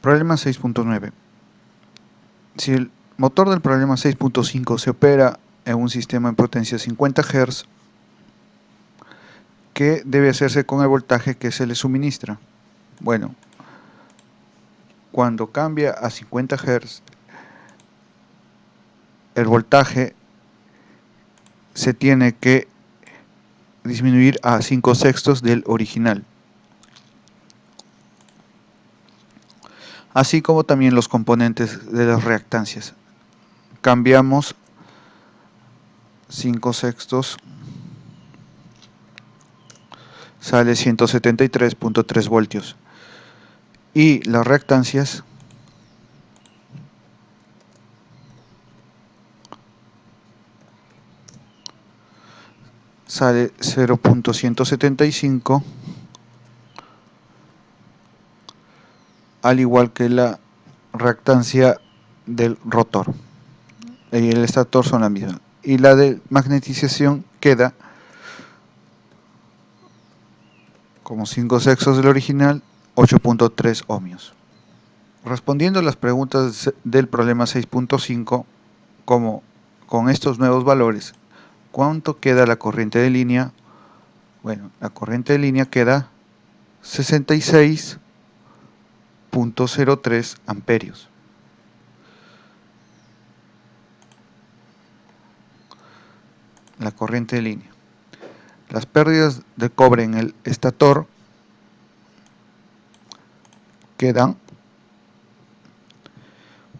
Problema 6.9. Si el motor del problema 6.5 se opera en un sistema en potencia 50 Hz, ¿qué debe hacerse con el voltaje que se le suministra? Bueno, cuando cambia a 50 Hz, el voltaje se tiene que disminuir a 5/6 del original, así como también los componentes de las reactancias. Cambiamos 5/6, sale 173.3 voltios, y las reactancias sale 0.175, al igual que la reactancia del rotor y el estator son la misma, y la de magnetización queda como 5/6 del original, 8.3 ohmios. Respondiendo a las preguntas del problema 6.5, como con estos nuevos valores, ¿cuánto queda la corriente de línea? Bueno, la corriente de línea queda 66.03 amperios. La corriente de línea. Las pérdidas de cobre en el estator quedan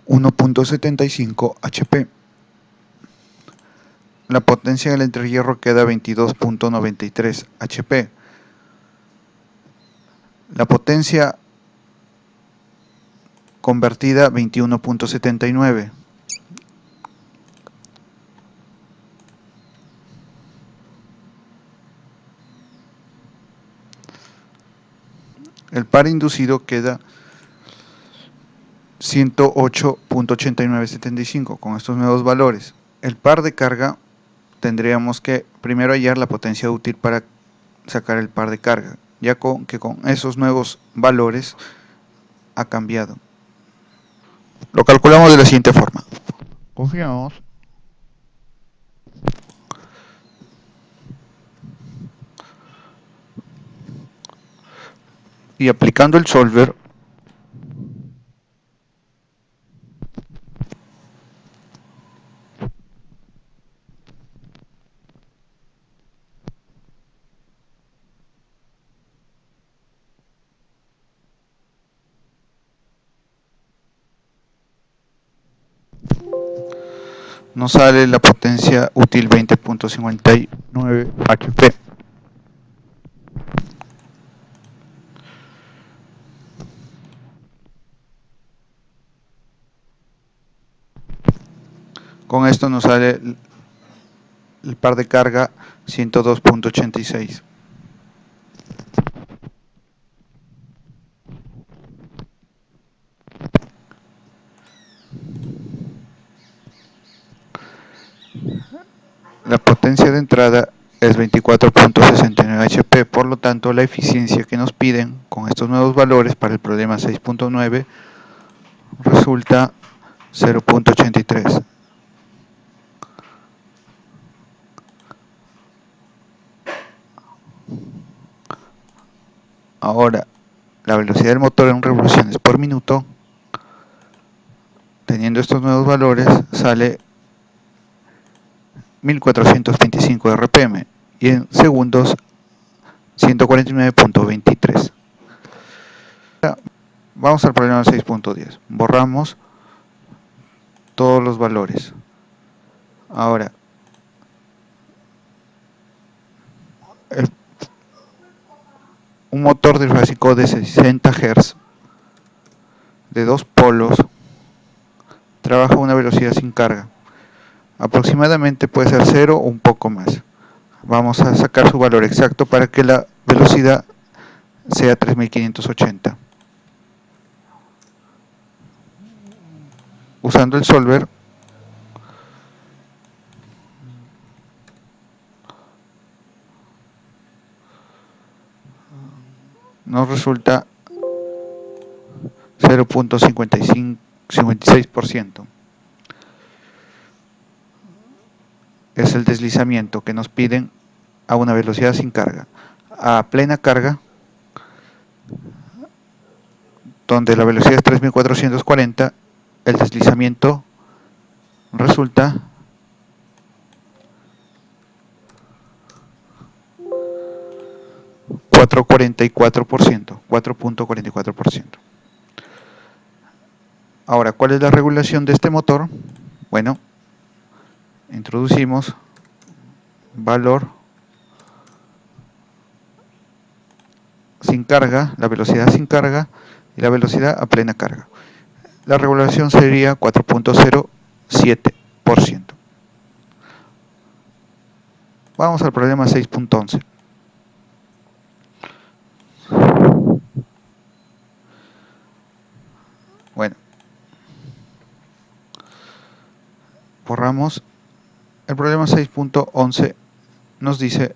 1.75 HP. La potencia del entrehierro queda 22.93 HP. La potencia convertida 21.79. El par inducido queda 108.8975 con estos nuevos valores. El par de carga tendríamos que primero hallar la potencia útil para sacar el par de carga, ya que con esos nuevos valores ha cambiado. Lo calculamos de la siguiente forma. Confiamos y aplicando el solver nos sale la potencia útil 20.59 HP. Con esto nos sale el par de carga 102.86. La potencia de entrada es 24.69 HP, por lo tanto la eficiencia que nos piden con estos nuevos valores para el problema 6.9 resulta 0.83. Ahora, la velocidad del motor en revoluciones por minuto, teniendo estos nuevos valores, sale 1425 RPM y en segundos 149.23. Vamos al problema 6.10. Borramos todos los valores. Ahora, un motor trifásico de 60 Hz de dos polos trabaja a una velocidad sin carga. Aproximadamente puede ser 0 o un poco más. Vamos a sacar su valor exacto para que la velocidad sea 3580. Usando el solver, nos resulta 0.56%. Es el deslizamiento que nos piden a una velocidad sin carga. A plena carga, donde la velocidad es 3440, el deslizamiento resulta 4.44%. Ahora, ¿cuál es la regulación de este motor? Bueno, introducimos valor sin carga, la velocidad sin carga y la velocidad a plena carga. La regulación sería 4.07%. Vamos al problema 6.11. Bueno, borramos. El problema 6.11 nos dice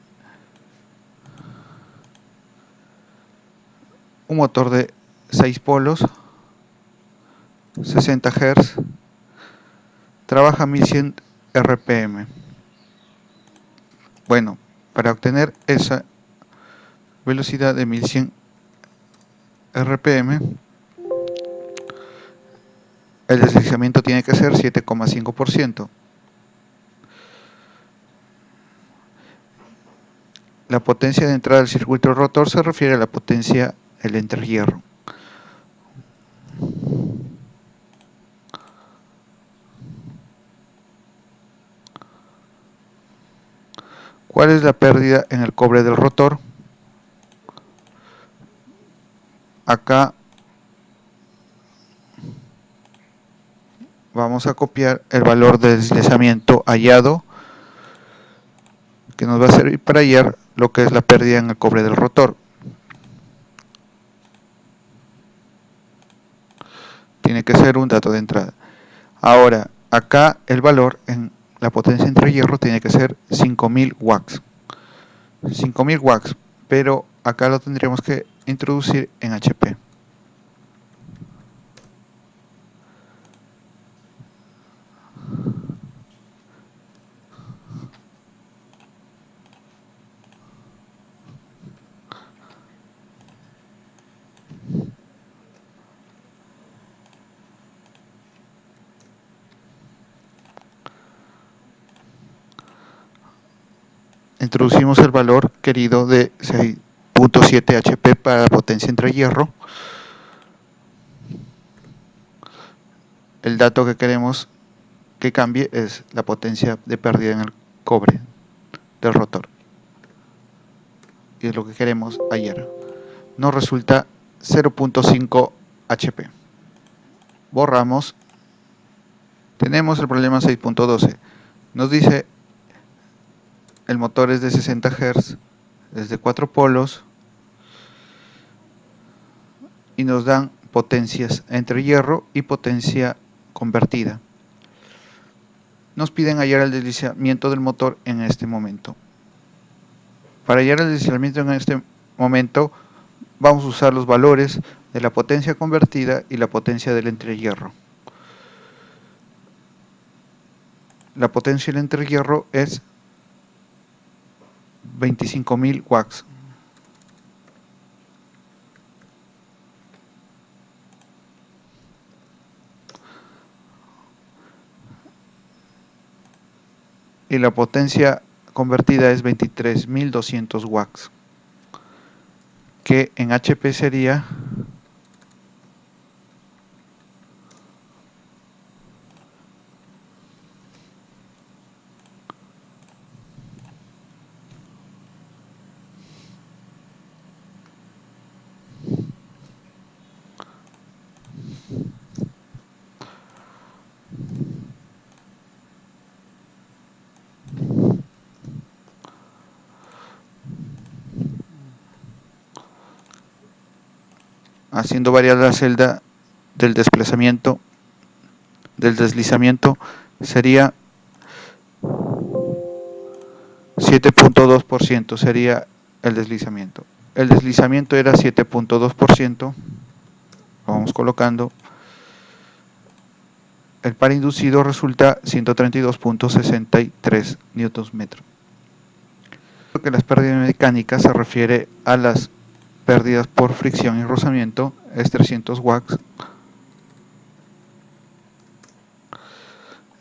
un motor de 6 polos, 60 Hz, trabaja a 1100 RPM. Bueno, para obtener esa velocidad de 1100 RPM, el deslizamiento tiene que ser 7,5%. La potencia de entrada del circuito rotor se refiere a la potencia del entrehierro. ¿Cuál es la pérdida en el cobre del rotor? Acá vamos a copiar el valor de deslizamiento hallado, que nos va a servir para hallar lo que es la pérdida en el cobre del rotor. Tiene que ser un dato de entrada. Ahora, acá el valor en la potencia entre hierro tiene que ser 5000 watts. 5000 watts, pero acá lo tendríamos que introducir en HP. Introducimos el valor querido de 6.7 HP para la potencia entre hierro. El dato que queremos que cambie es la potencia de pérdida en el cobre del rotor. Y es lo que queremos hallar. Nos resulta 0.5 HP. Borramos. Tenemos el problema 6.12. Nos dice el motor es de 60 Hz, es de 4 polos y nos dan potencias entre hierro y potencia convertida. Nos piden hallar el deslizamiento del motor en este momento. Para hallar el deslizamiento en este momento vamos a usar los valores de la potencia convertida y la potencia del entrehierro. La potencia del entrehierro es 25.000 watts. Y la potencia convertida es 23.200 watts, que en HP sería haciendo variar la celda del desplazamiento, del deslizamiento, sería 7.2% sería el deslizamiento. El deslizamiento era 7.2%. lo vamos colocando. El par inducido resulta 132.63 Nm. Que las pérdidas mecánicas se refiere a las pérdidas por fricción y rozamiento, es 300 watts,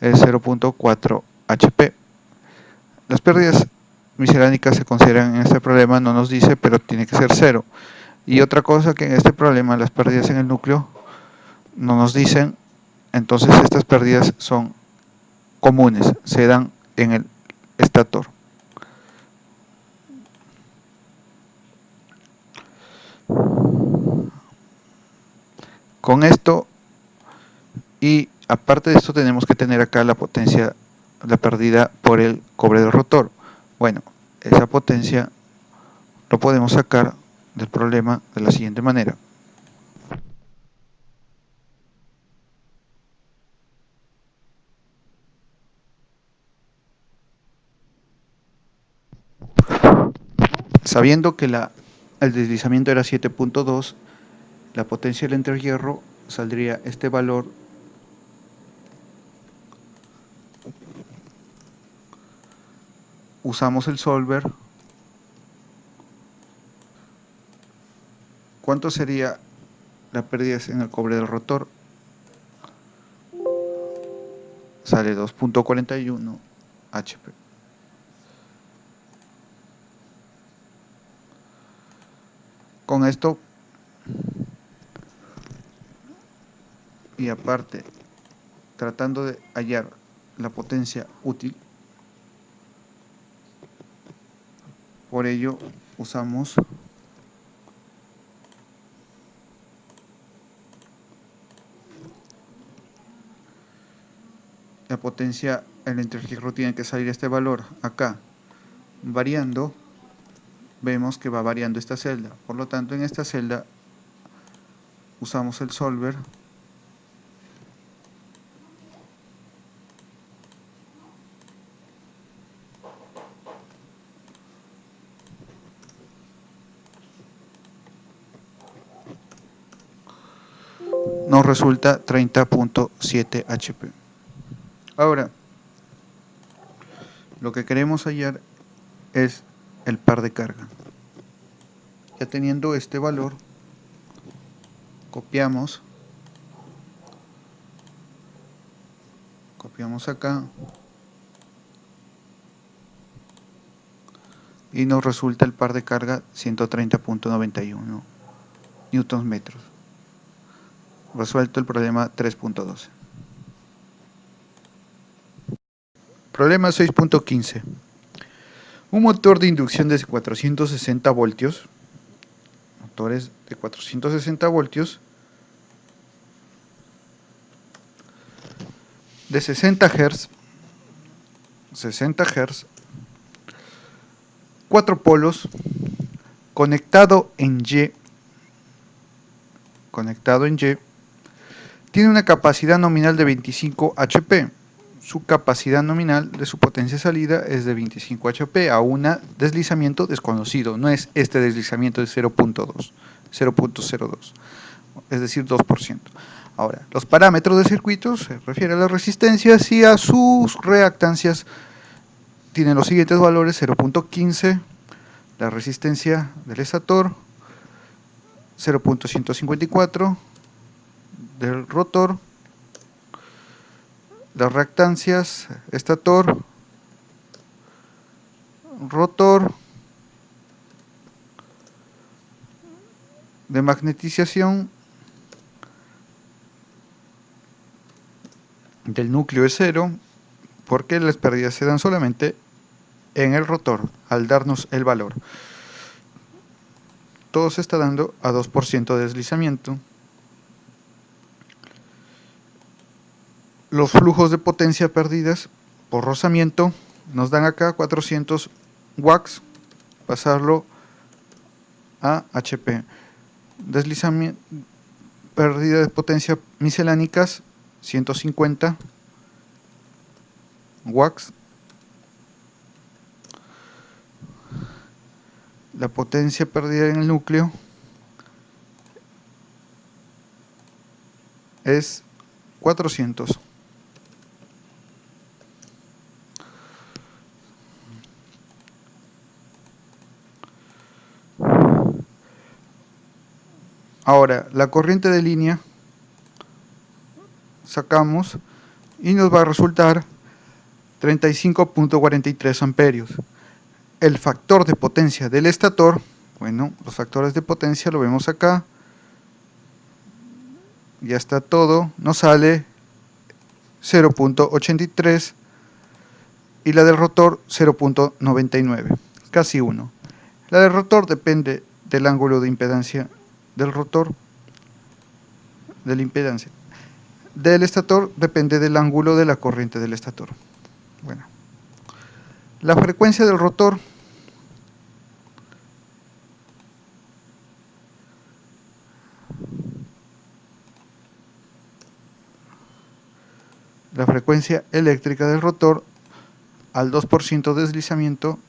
es 0.4 HP. Las pérdidas misceláneas se consideran en este problema, no nos dice, pero tiene que ser 0. Y otra cosa que en este problema las pérdidas en el núcleo no nos dicen, entonces estas pérdidas son comunes, se dan en el estator. Con esto, y aparte de esto, tenemos que tener acá la potencia, la pérdida por el cobre del rotor. Bueno, esa potencia lo podemos sacar del problema de la siguiente manera. Sabiendo que el deslizamiento era 7.2, la potencia del entrehierro saldría este valor usamos el solver. ¿Cuánto sería la pérdida en el cobre del rotor? Sale 2.41 HP. Con esto, y aparte, tratando de hallar la potencia útil, por ello usamos la potencia, el entrehierro tiene que salir este valor acá, variando, vemos que va variando esta celda, por lo tanto en esta celda usamos el solver nos resulta 30.7 HP. Ahora, lo que queremos hallar es el par de carga. Ya teniendo este valor, copiamos acá y nos resulta el par de carga 130.91 newtons metros. Resuelto el problema 3.12. Problema 6.15. Un motor de inducción de 460 voltios, motores de 460 voltios, de 60 Hz, 4 polos, conectado en Y, tiene una capacidad nominal de 25 HP. Su capacidad nominal de su potencia salida es de 25 HP a un deslizamiento desconocido. No es este deslizamiento de 0.2, 0.02, es decir, 2%. Ahora, los parámetros de circuitos se refiere a las resistencias y a sus reactancias. Tienen los siguientes valores: 0.15, la resistencia del estator, 0.154 del rotor, las reactancias estator, rotor, de magnetización del núcleo es 0, porque las pérdidas se dan solamente en el rotor, al darnos el valor. Todo se está dando a 2% de deslizamiento. Los flujos de potencia perdidas por rozamiento nos dan acá 400 watts, pasarlo a HP. Deslizamiento, pérdida de potencia miscelánicas 150 watts. La potencia perdida en el núcleo es 400. Ahora, la corriente de línea sacamos y nos va a resultar 35.43 amperios. El factor de potencia del estator, bueno, los factores de potencia lo vemos acá, ya está todo, nos sale 0.83 y la del rotor 0.99, casi 1. La del rotor depende del ángulo de impedancia del rotor, de la impedancia. Del estator depende del ángulo de la corriente del estator. Bueno, la frecuencia del rotor la frecuencia eléctrica del rotor al 2% de deslizamiento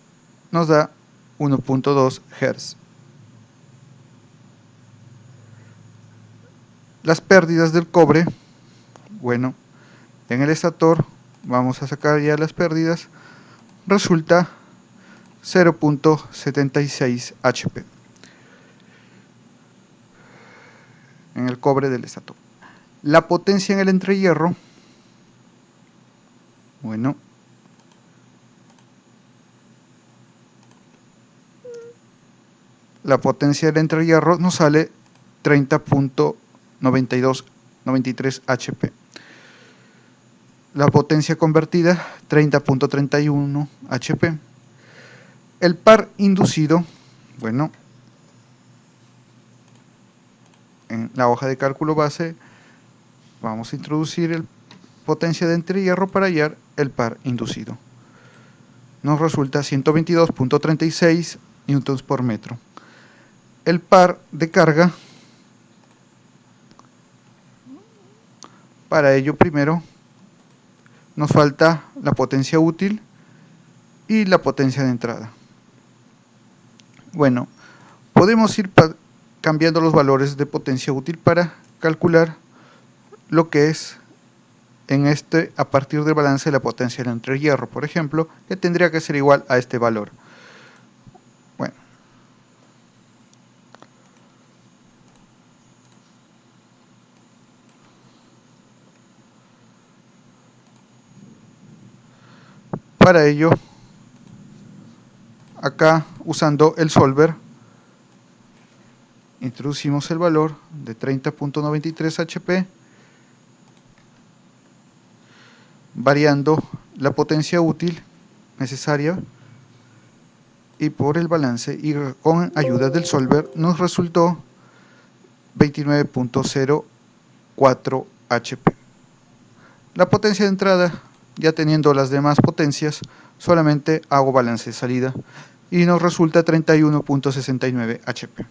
nos da 1.2 Hz. Las pérdidas del cobre, bueno, en el estator vamos a sacar ya las pérdidas, resulta 0.76 HP en el cobre del estator. La potencia en el entrehierro, bueno, la potencia del entrehierro nos sale 30.93 HP. La potencia convertida 30.31 HP. El par inducido, bueno, en la hoja de cálculo base vamos a introducir el potencia de entrehierro para hallar el par inducido. Nos resulta 122.36 newtons por metro. El par de carga, para ello primero nos falta la potencia útil y la potencia de entrada. Bueno, podemos ir cambiando los valores de potencia útil para calcular lo que es a partir del balance de la potencia del entrehierro, por ejemplo, que tendría que ser igual a este valor. Bueno, para ello, acá usando el solver, introducimos el valor de 30.93 HP, variando la potencia útil necesaria y por el balance, y con ayuda del solver nos resultó 29.04 HP. La potencia de entrada, ya teniendo las demás potencias, solamente hago balance de salida y nos resulta 31.69 HP.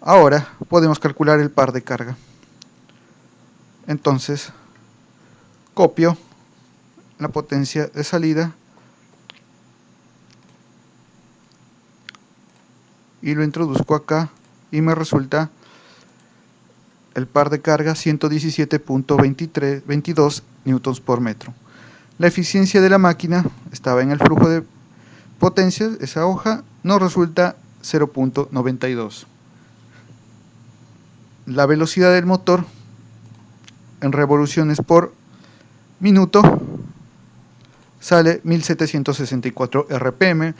Ahora podemos calcular el par de carga. Entonces, copio la potencia de salida y lo introduzco acá y me resulta el par de carga 117.22 newtons por metro. La eficiencia de la máquina estaba en el flujo de potencias, esa hoja nos resulta 0.92. La velocidad del motor en revoluciones por minuto sale 1764 RPM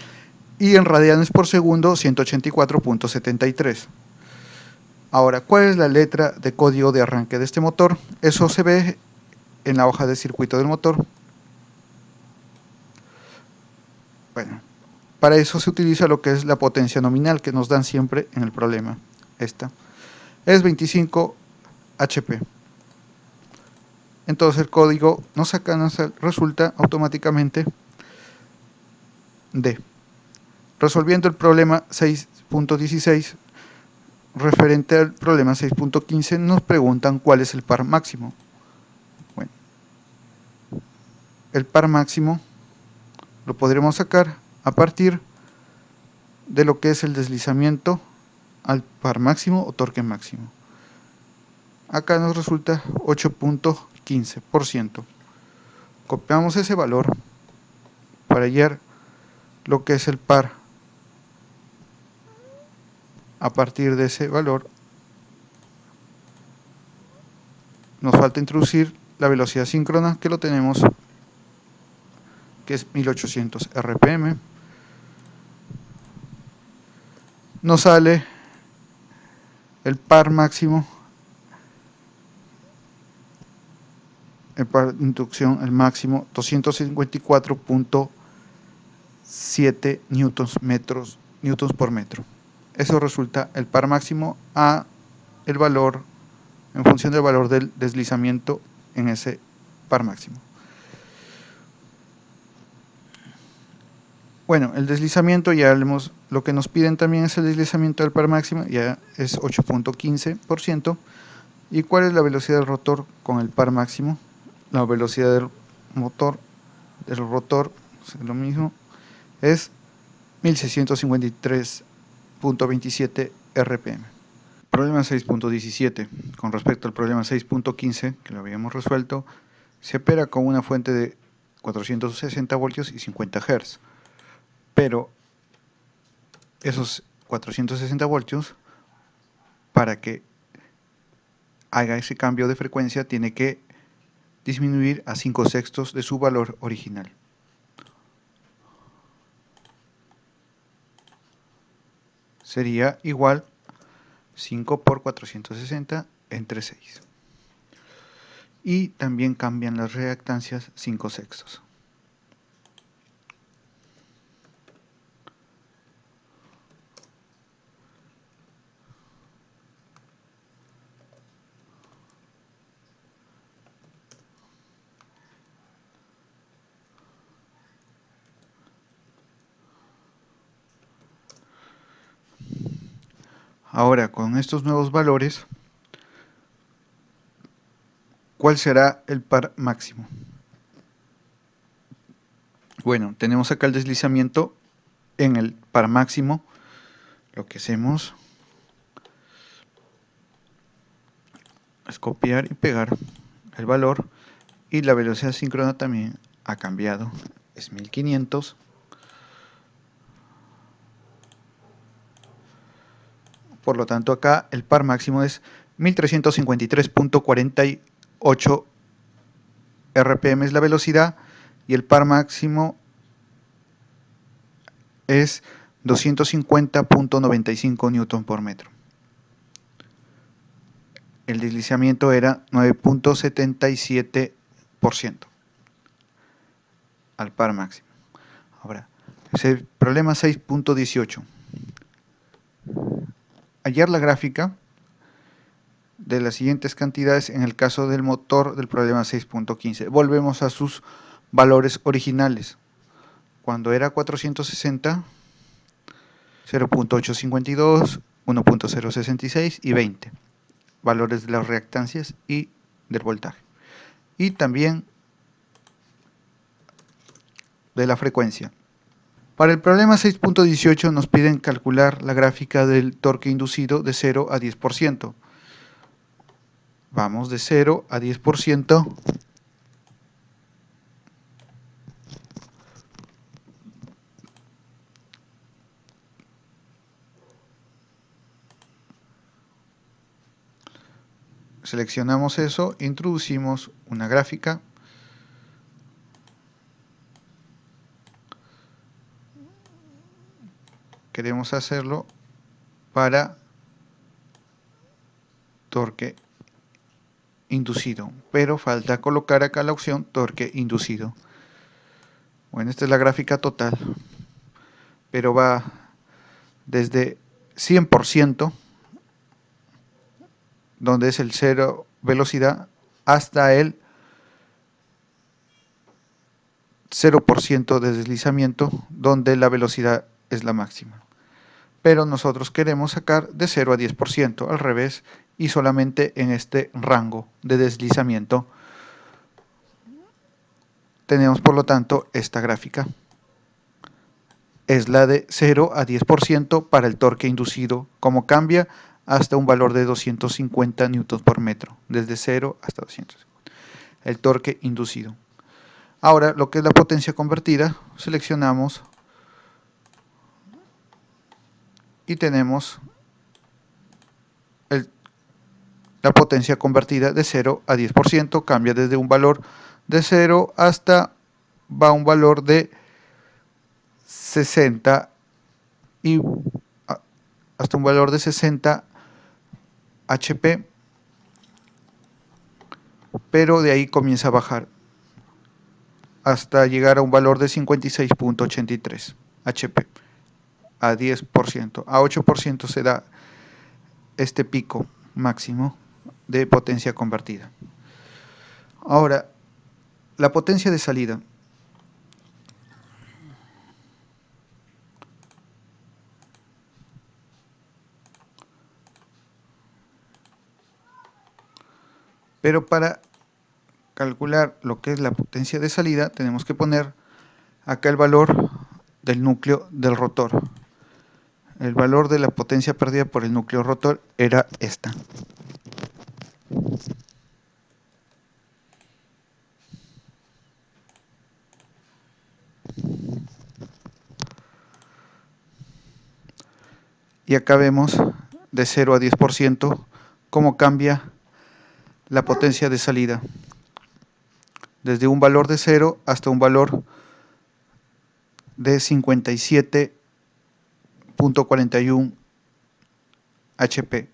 y en radianes por segundo 184.73. Ahora, ¿cuál es la letra de código de arranque de este motor? Eso se ve en la hoja de circuito del motor. Bueno, para eso se utiliza lo que es la potencia nominal que nos dan siempre en el problema. Esta es 25 HP. Entonces el código nos resulta automáticamente D. Resolviendo el problema 6.16, referente al problema 6.15, nos preguntan cuál es el par máximo. Bueno, el par máximo lo podremos sacar a partir de lo que es el deslizamiento al par máximo o torque máximo. acá nos resulta 8.15%. Copiamos ese valor para hallar lo que es el par. A partir de ese valor nos falta introducir la velocidad síncrona, que lo tenemos, que es 1800 RPM. Nos sale el par máximo, el par de inducción, el máximo 254.7 newtons por metro. Eso resulta el par máximo a el valor, en función del valor del deslizamiento en ese par máximo. Bueno, el deslizamiento ya lo que nos piden también es el deslizamiento del par máximo, ya es 8.15%. ¿Y cuál es la velocidad del rotor con el par máximo? La velocidad del rotor, es lo mismo, es 1653.27 RPM. Problema 6.17. Con respecto al problema 6.15, que lo habíamos resuelto, se opera con una fuente de 460 voltios y 50 Hz. Pero esos 460 voltios, para que haga ese cambio de frecuencia, tiene que disminuir a 5/6 de su valor original. Sería igual 5 por 460 entre 6. Y también cambian las reactancias 5/6. Ahora, con estos nuevos valores, ¿cuál será el par máximo? Bueno, tenemos acá el deslizamiento en el par máximo. Lo que hacemos es copiar y pegar el valor, y la velocidad síncrona también ha cambiado, es 1500. Por lo tanto, acá el par máximo es 1353.48 RPM es la velocidad, y el par máximo es 250.95 newton por metro. El deslizamiento era 9.77% al par máximo. Ahora, el problema 6.18. Hallar la gráfica de las siguientes cantidades en el caso del motor del problema 6.15. Volvemos a sus valores originales. Cuando era 460, 0.852, 1.066 y 20. Valores de las reactancias y del voltaje. Y también de la frecuencia. Para el problema 6.18 nos piden calcular la gráfica del torque inducido de 0 a 10%. Vamos de 0 a 10%. Seleccionamos eso, introducimos una gráfica. Queremos hacerlo para torque inducido, pero falta colocar acá la opción torque inducido. Bueno, esta es la gráfica total, pero va desde 100%, donde es el cero velocidad, hasta el 0% de deslizamiento, donde la velocidad es la máxima. Pero nosotros queremos sacar de 0 a 10%, al revés, y solamente en este rango de deslizamiento. Tenemos, por lo tanto, esta gráfica. Es la de 0 a 10% para el torque inducido. ¿Cómo cambia? hasta un valor de 250 newtons por metro, desde 0 hasta 200. El torque inducido. Ahora, lo que es la potencia convertida, seleccionamos y tenemos la potencia convertida de 0 a 10%, cambia desde un valor de 0 hasta va a un valor de 60 y hasta un valor de 60 HP, pero de ahí comienza a bajar hasta llegar a un valor de 56.83 HP a 10%. A 8% se da este pico máximo de potencia convertida. Ahora, la potencia de salida. Pero para calcular lo que es la potencia de salida, tenemos que poner acá el valor del núcleo del rotor. El valor de la potencia perdida por el núcleo rotor era esta. Y acá vemos de 0 a 10% cómo cambia la potencia de salida. Desde un valor de 0 hasta un valor de 57.41 HP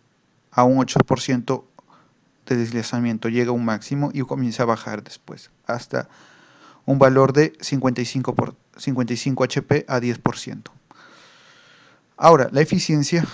a un 8% de deslizamiento. Llega a un máximo y comienza a bajar después hasta un valor de 55 HP a 10%. Ahora, la eficiencia.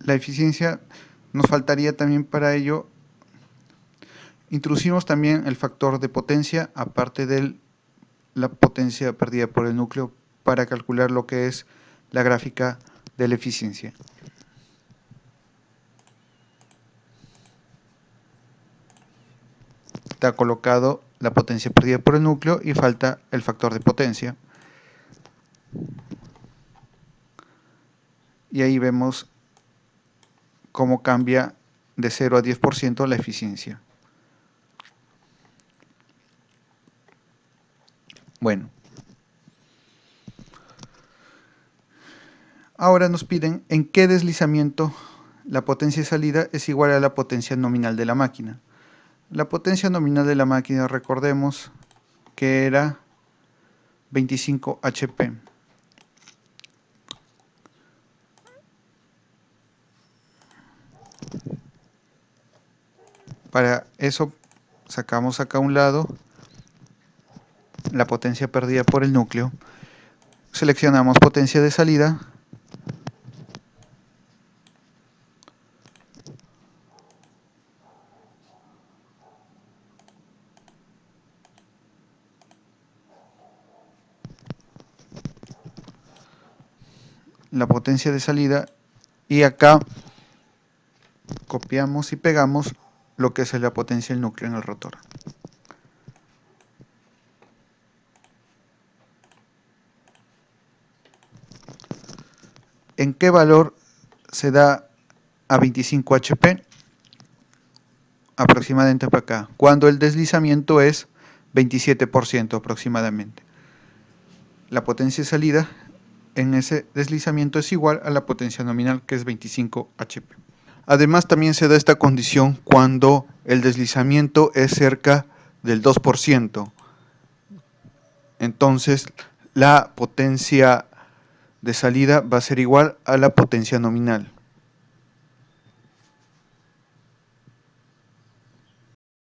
La eficiencia nos faltaría también para ello. Introducimos también el factor de potencia, aparte de la potencia perdida por el núcleo, para calcular lo que es la gráfica de la eficiencia. Está colocado la potencia perdida por el núcleo y falta el factor de potencia. Y ahí vemos cómo cambia de 0 a 10% la eficiencia. Bueno. Ahora nos piden en qué deslizamiento la potencia de salida es igual a la potencia nominal de la máquina. La potencia nominal de la máquina, recordemos que era 25 HP. Para eso sacamos acá a un lado la potencia perdida por el núcleo. Seleccionamos potencia de salida. La potencia de salida y acá copiamos y pegamos lo que es la potencia del núcleo en el rotor. ¿En qué valor se da a 25 HP? Aproximadamente para acá, cuando el deslizamiento es 27% aproximadamente. La potencia de salida en ese deslizamiento es igual a la potencia nominal, que es 25 HP. Además, también se da esta condición cuando el deslizamiento es cerca del 2%. entonces la potencia de salida va a ser igual a la potencia nominal.